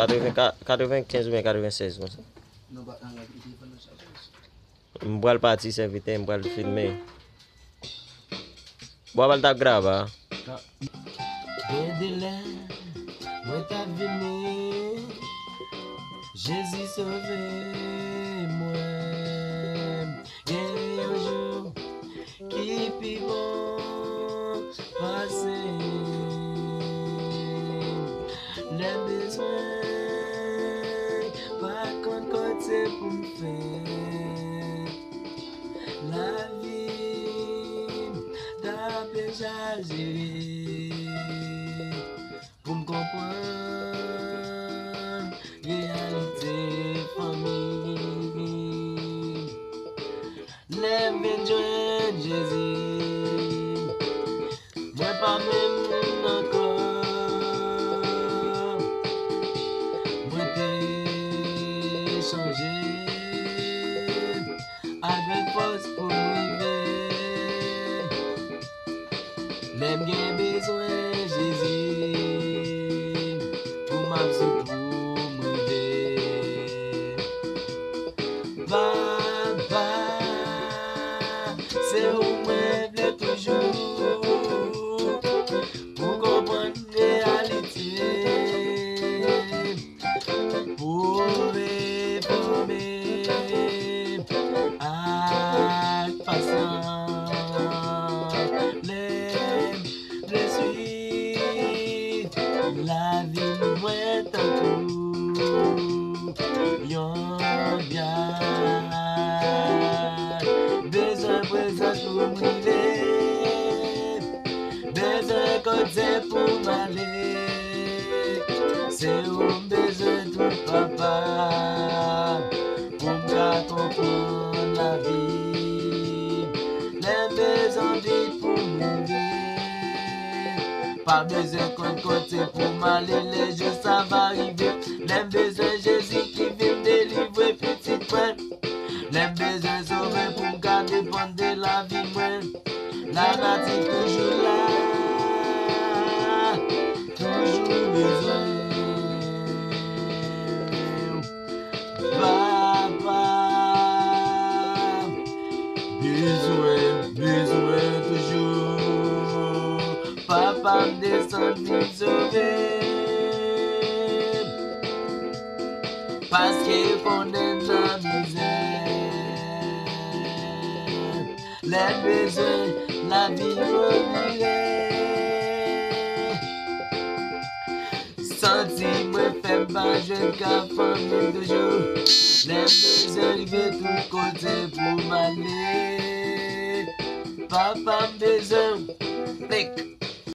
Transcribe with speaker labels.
Speaker 1: 95 ou bien 96 comme ça. Je vais partir serviteur, je vais filmer. Bon, je vais graver.
Speaker 2: Moi t'as venu, Jésus sauvé moi. Et un jour qui puis bon passer, les besoins, pas contre côté pour me faire. La vie t'a déjà géré pour me comprendre réalité famille. Les joindre Jésus, moi pas même encore, moi t'ai changé avec force pour m'arriver. L'aime bien besoin Jésus pour m'absous pour m'aider. Papa, c'est où moi v'lais toujours pour comprendre réalité, pour réformer avec patience. La vie moins tant yon bien besoin présent pour m'river, besoin côté pour m'aller, c'est où besoin de papa pour comprendre la vie, les besoins vite pour mourir. Pas besoin qu'on côté pour m'aller, les jours ça va arriver. Les besoins Jésus qui vient me délivrer, petit point. Les besoins sauver pour me garder bon de la vie, moi. La nature toujours là, toujours besoin. Papa, besoin toujours. Papa me descend me sauver, parce qu'il connaît la misère, les besoins, la vie remuer. Senti moi fait pas jeune qu'à famille toujours, les besoins arrivent tout côté pour m'aller. Papa me besoin,